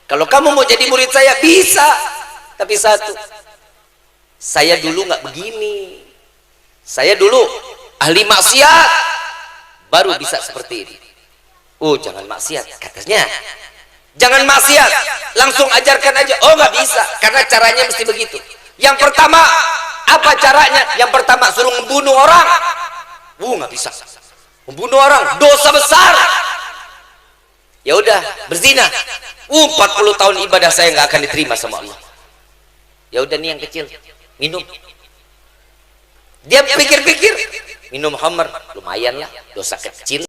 Kalau kamu mau jadi murid saya bisa, tapi satu, saya dulu nggak begini. Saya dulu ahli maksiat, baru bisa seperti ini. Oh, jangan maksiat katanya. Jangan maksiat, langsung ajarkan aja. Oh, nggak bisa, karena caranya mesti begitu. Yang pertama, apa caranya? Yang pertama suruh membunuh orang. Nggak bisa. Membunuh orang dosa besar. Ya udah, berzina. 40 tahun ibadah saya nggak akan diterima sama Allah. Ya udah nih yang kecil, minum. Dia pikir-pikir, minum Homer, lumayan lah, dosa kecil.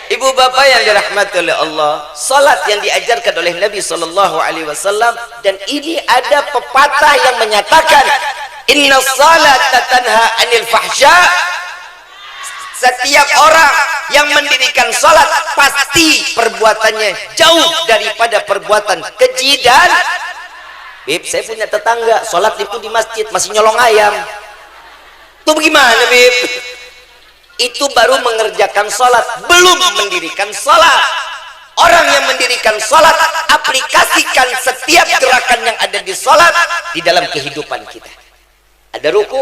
Ibu bapak yang dirahmati oleh Allah, salat yang diajarkan oleh Nabi Shallallahu Alaihi Wasallam, dan ini ada pepatah yang menyatakan inna salata tanha anil fahsya. Setiap orang yang mendirikan salat pasti perbuatannya jauh daripada perbuatan keji. Dan Bib, saya punya tetangga salat itu di masjid masih nyolong ayam. Tuh bagaimana Bib? Itu baru mengerjakan sholat, belum mendirikan sholat. Orang yang mendirikan sholat, aplikasikan setiap gerakan yang ada di sholat di dalam kehidupan kita. Ada ruku,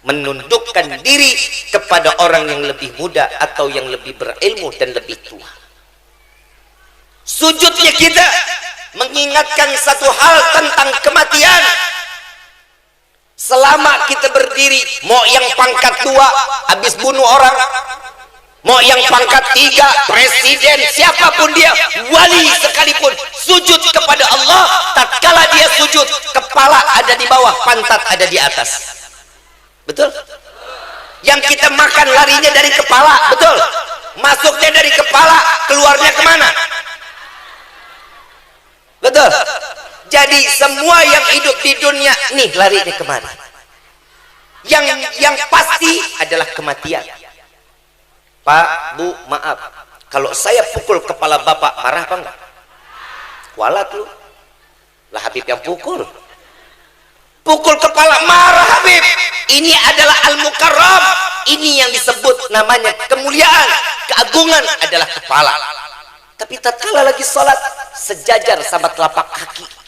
menundukkan diri kepada orang yang lebih muda atau yang lebih berilmu dan lebih tua. Sujudnya kita mengingatkan satu hal tentang kematian. Selama kita berdiri, mau yang pangkat 2 habis bunuh orang, mau yang pangkat 3 presiden, siapapun dia, wali sekalipun, sujud kepada Allah, tatkala dia sujud, kepala ada di bawah, pantat ada di atas. Betul? Yang kita makan larinya dari kepala, betul? Masuknya dari kepala, keluarnya kemana? Betul? Jadi semua yang hidup di dunia nih lari ini kemana? Yang pasti adalah kematian. Pak, Bu, maaf, kalau saya pukul kepala bapak, marah apa enggak? Kualat lu. Lah Habib yang pukul. Pukul kepala, marah Habib. Ini adalah al-mukarram. Ini yang disebut namanya kemuliaan, keagungan adalah kepala. Tapi tatkala lagi sholat, sejajar sama telapak kaki.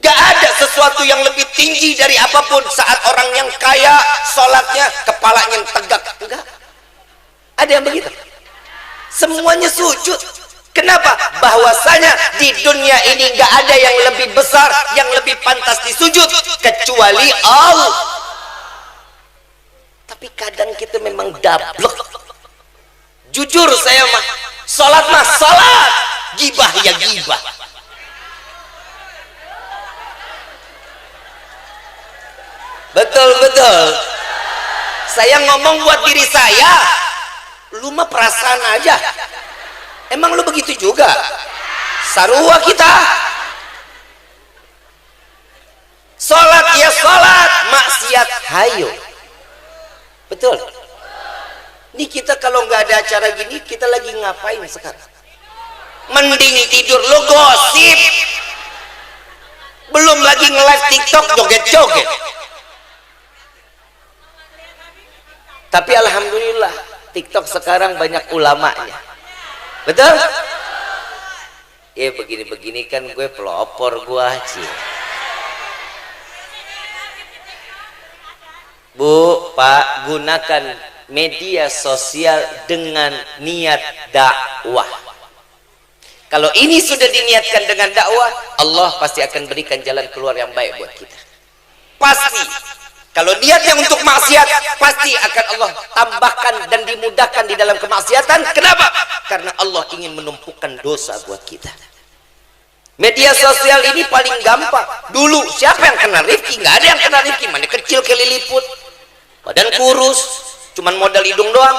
Gak ada sesuatu yang lebih tinggi dari apapun. Saat orang yang kaya sholatnya kepalanya yang tegak, enggak ada yang begitu, semuanya sujud. Kenapa? Bahwasanya di dunia ini gak ada yang lebih besar, yang lebih pantas disujud kecuali Allah. Tapi kadang kita memang dablek. Jujur saya mah, sholat mah sholat, gibah ya gibah. Betul. Saya ngomong buat diri saya. Lu mah perasaan aja. Emang lu begitu juga? Sarua kita. Sholat ya sholat, maksiat hayo. Betul. Ini kita kalau nggak ada acara gini, kita lagi ngapain sekarang? Mending tidur, lu gosip. Belum lagi nge-live TikTok joget-joget. Tapi alhamdulillah TikTok sekarang banyak ulamanya. Betul? Ya begini-begini kan gue pelopor gua sih. Bu, Pak, gunakan media sosial dengan niat dakwah. Kalau ini sudah diniatkan dengan dakwah, Allah pasti akan berikan jalan keluar yang baik buat kita. Pasti. Kalau niatnya untuk maksiat, pasti akan Allah tambahkan dan dimudahkan di dalam kemaksiatan. Kenapa? Karena Allah ingin menumpukan dosa buat kita. Media sosial ini paling gampang. Dulu siapa yang kenal Rifki? Nggak ada yang kenal Rifki. Mana kecil kayak liliput, badan kurus, cuman modal hidung doang.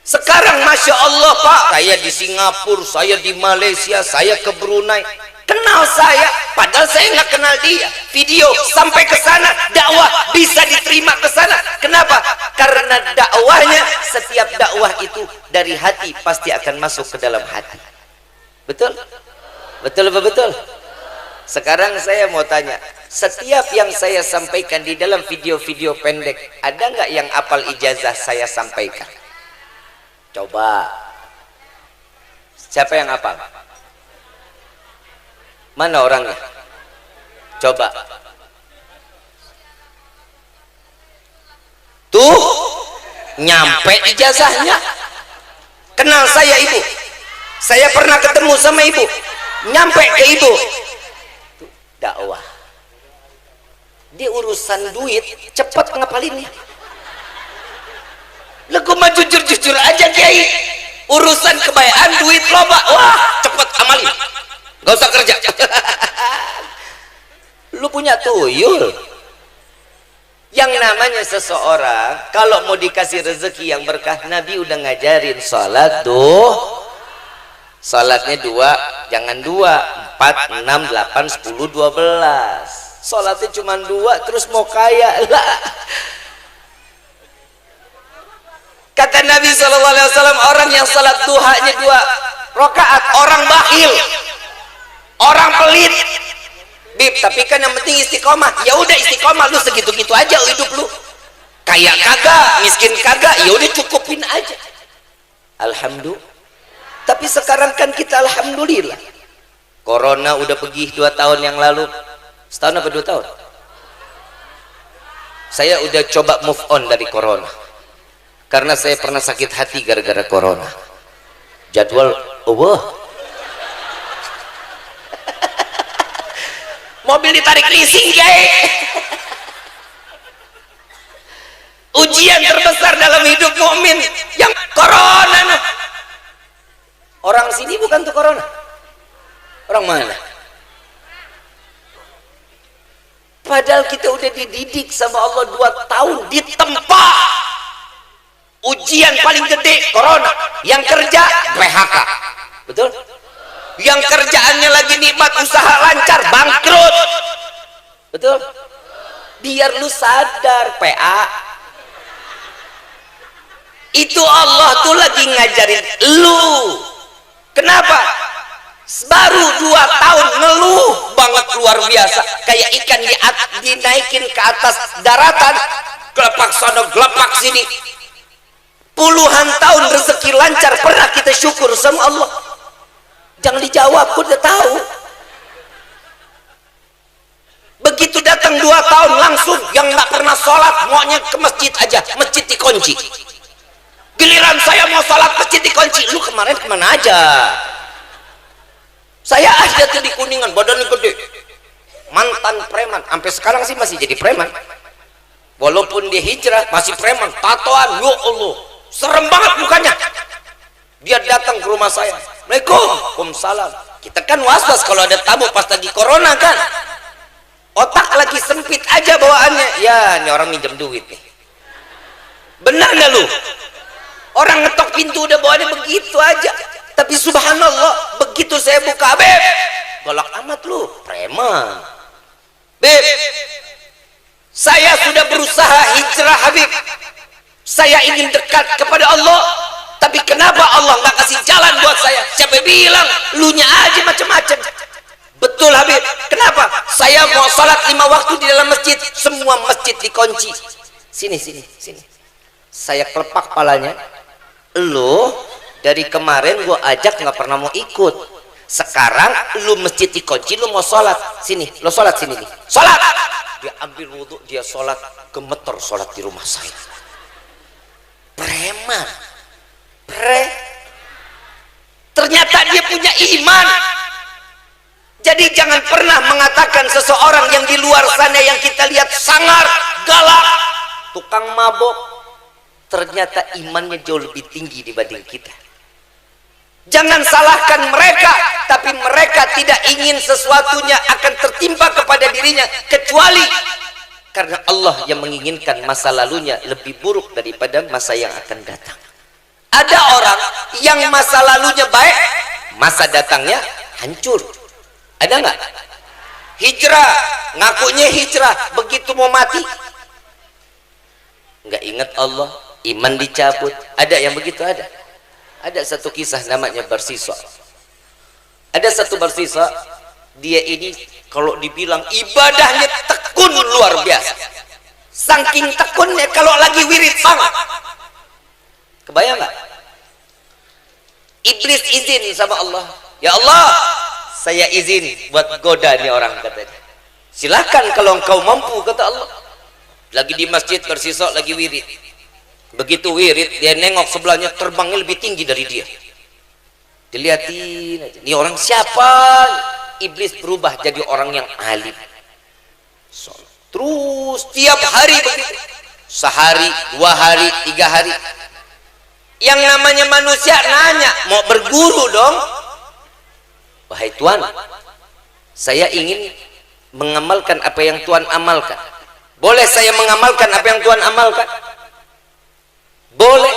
Sekarang Masya Allah Pak, saya di Singapura, saya di Malaysia, saya ke Brunei, kenal saya, padahal saya nggak kenal dia. Video sampai ke sana, dakwah bisa diterima ke sana. Kenapa? Karena dakwahnya, setiap dakwah itu dari hati pasti akan masuk ke dalam hati. Betul? Betul apa betul? Sekarang saya mau tanya, setiap yang saya sampaikan di dalam video-video pendek, ada nggak yang apal ijazah saya sampaikan? Coba. Siapa yang apal? Mana orangnya? Coba. Tuh, nyampe ijazahnya. Kenal saya ibu. Saya pernah ketemu sama ibu. Nyampe ke ibu. Tuh, dakwah. Dia urusan duit, cepat ngapalinnya. Lah gua mah jujur-jujur aja Kiai. Urusan kebayaan duit loba, wah cepet amalin. Gak usah kerja. Lu punya tuyul. Yang namanya seseorang kalau mau dikasih rezeki yang berkah, Nabi udah ngajarin sholat tuh. Sholatnya 2, jangan 2, 4, 6, 8, 10, 12. Sholatnya cuma 2 terus mau kaya lah. Kata Nabi SAW, orang yang sholat duhanya 2 rakaat orang bakhil, orang pelit. Bib, tapi kan yang penting istiqomah. Ya udah istiqomah, lu segitu-gitu aja hidup lu. Kaya kagak, miskin kagak, ya udah cukupin aja. Alhamdulillah. Tapi sekarang kan kita alhamdulillah. Corona udah pergi 2 tahun yang lalu. Setahun apa 2 tahun? Saya udah coba move on dari corona. Karena saya pernah sakit hati gara-gara corona. Jadwal, wah. Mobil ditarik leasing, Kiai. Ujian terbesar dalam hidup mukmin yang corona. Orang sini bukan tuh corona. Orang mana? Padahal kita udah dididik sama Allah 2 tahun ditempa. Ujian paling gede corona, yang kerja PHK. Betul? Yang kerjaannya lagi nikmat, usaha lancar, bangkrut. Betul? Biar lu sadar, PA. Itu Allah tuh lagi ngajarin lu. Kenapa? Baru 2 tahun ngeluh banget luar biasa, kayak ikan dinaikin ke atas daratan, gelepak sana gelepak sini. Puluhan tahun rezeki lancar, pernah kita syukur sama Allah? Jangan dijawab, aku udah tahu. Begitu datang 2 tahun langsung, yang nggak pernah sholat maunya ke masjid aja, masjid dikunci. Giliran saya mau sholat, masjid dikunci. Lu kemarin kemana aja? Saya ada tuh di Kuningan, badannya gede, mantan preman, sampai sekarang sih masih jadi preman. Walaupun dia hijrah masih preman, tatoan, ya Allah, serem banget mukanya. Dia datang ke rumah saya, Assalamualaikum, Waalaikumsalam. Kita kan was-was kalau ada tamu pas lagi corona kan. Otak lagi sempit aja bawaannya. Ya, ini orang minjem duit nih. Benar nggak lu? Orang ngetok pintu udah bawaannya begitu aja. Tapi subhanallah, begitu saya buka, Beb, golok amat lu, preman. Beb, saya sudah berusaha hijrah, Habib. Saya ingin dekat kepada Allah, tapi kenapa Allah nggak kasih jalan buat saya? Siapa bilang? Lu nya aja macam-macam. Betul, Habib. Kenapa? Saya mau sholat 5 waktu di dalam masjid, semua masjid dikunci. Sini. Saya kelepak palanya. Lu dari kemarin gua ajak nggak pernah mau ikut. Sekarang lu masjid dikunci, lu mau sholat. Sini, lu sholat sini nih. Sholat. Dia ambil wudhu, dia sholat, gemeter sholat di rumah saya. Preman. Ternyata dia punya iman. Jadi jangan pernah mengatakan seseorang yang di luar sana yang kita lihat sangar, galak, tukang mabok, ternyata imannya jauh lebih tinggi dibanding kita. Jangan salahkan mereka, tapi mereka tidak ingin sesuatunya akan tertimpa kepada dirinya, kecuali karena Allah yang menginginkan masa lalunya lebih buruk daripada masa yang akan datang. Ada orang yang masa lalunya baik, masa datangnya hancur. Ada nggak? Hijrah, ngakunya hijrah, begitu mau mati nggak ingat Allah, iman dicabut. Ada yang begitu? Ada satu kisah namanya Barsisa. Ada satu Barsisa, dia ini kalau dibilang ibadahnya tekun luar biasa. Saking tekunnya kalau lagi wirid banget. Kebayang nggak? Iblis izin sama Allah, ya Allah, saya izin buat goda nih orang, katanya. Silakan kalau engkau mampu, kata Allah. Lagi di masjid Barsisa, lagi wirid. Begitu wirid, dia nengok sebelahnya terbangnya lebih tinggi dari dia. Dilihatin aja, ini orang siapa? Iblis berubah jadi orang yang alim. Terus tiap hari begitu. Sehari, 2 hari, 3 hari. Yang namanya manusia nanya, mau berguru dong. Wahai Tuhan, saya ingin mengamalkan apa yang Tuhan amalkan. Boleh saya mengamalkan apa yang Tuhan amalkan? Boleh.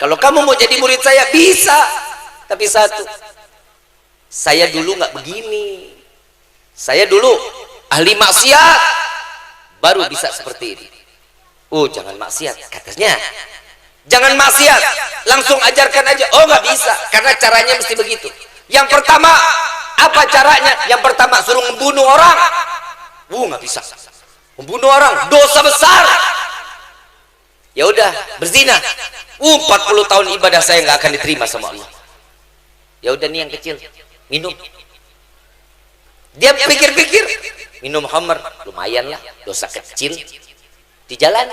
Kalau kamu mau jadi murid saya, bisa. Tapi satu, saya dulu nggak begini. Saya dulu ahli maksiat, baru bisa seperti ini. Oh, jangan maksiat, katanya. Jangan maksiat, langsung ajarkan aja. Oh, nggak bisa, karena caranya mesti begitu. Yang pertama, apa caranya? Yang pertama suruh membunuh orang. Nggak bisa. Membunuh orang dosa besar. Ya udah, berzina. 40 tahun ibadah saya nggak akan diterima sama Allah. Ya udah nih yang kecil, minum. Dia pikir-pikir, minum khamr lumayan lah, dosa kecil. Di jalan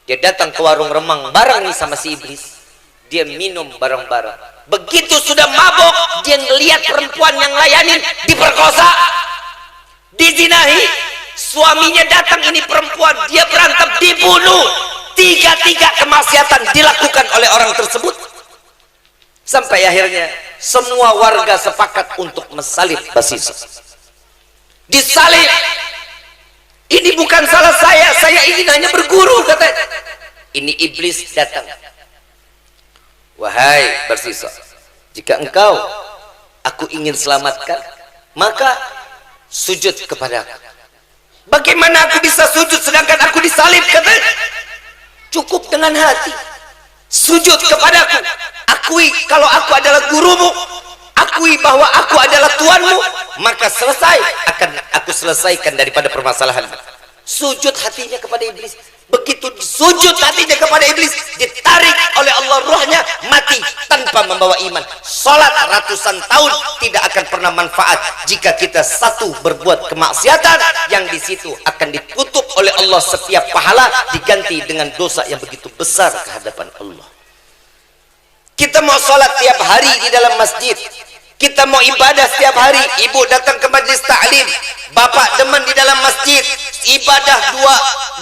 dia datang ke warung remang bareng nih sama si iblis. Dia minum bareng-bareng. Begitu sudah mabok, dia ngelihat perempuan yang layanin diperkosa, dizinahi. Suaminya datang, ini perempuan, dia berantem, dibunuh. 3 kemaksiatan dilakukan oleh orang tersebut. Sampai akhirnya semua warga sepakat untuk mensalib Barsisa. Disalib. Ini bukan salah saya ini hanya berguru, katanya. Ini iblis datang. Wahai Barsisa, jika engkau aku ingin selamatkan, maka sujud kepadaku. Bagaimana aku bisa sujud sedangkan aku disalib, katanya? Cukup dengan hati. Sujud kepadaku. Akui kalau aku adalah gurumu. Akui bahwa aku adalah Tuhanmu. Maka selesai, akan aku selesaikan daripada permasalahan. Sujud hatinya kepada iblis. Begitu sujud hatinya kepada iblis, ditarik oleh Allah ruhnya, mati tanpa membawa iman. Salat ratusan tahun tidak akan pernah manfaat jika kita satu berbuat kemaksiatan yang di situ akan ditutup oleh Allah setiap pahala, diganti dengan dosa yang begitu besar ke hadapan Allah. Kita mau salat tiap hari di dalam masjid, kita mau ibadah setiap hari. Ibu datang ke majlis ta'lim, bapak demen di dalam masjid, ibadah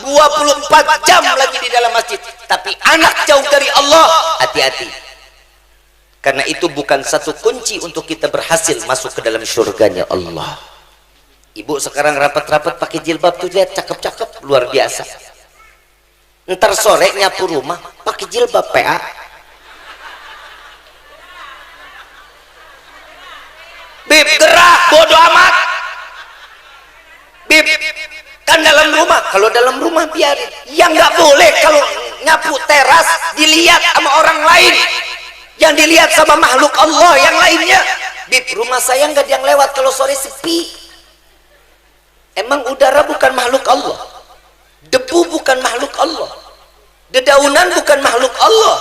24 jam lagi di dalam masjid, tapi anak jauh dari Allah. Hati-hati, karena itu bukan satu kunci untuk kita berhasil masuk ke dalam surganya Allah. Ibu sekarang rapat-rapat pakai jilbab tuh, lihat cakep-cakep, luar biasa. Ntar sore nyapu rumah pakai jilbab PA. Bib, gerah, bodoh amat. Bib, kan dalam rumah. Kalau dalam rumah biarin. Yang nggak boleh kalau nyapu teras dilihat sama orang lain. Yang dilihat sama makhluk Allah yang lainnya. Bib, rumah saya nggak ada yang lewat kalau sore sepi. Emang udara bukan makhluk Allah? Debu bukan makhluk Allah? Dedaunan bukan makhluk Allah?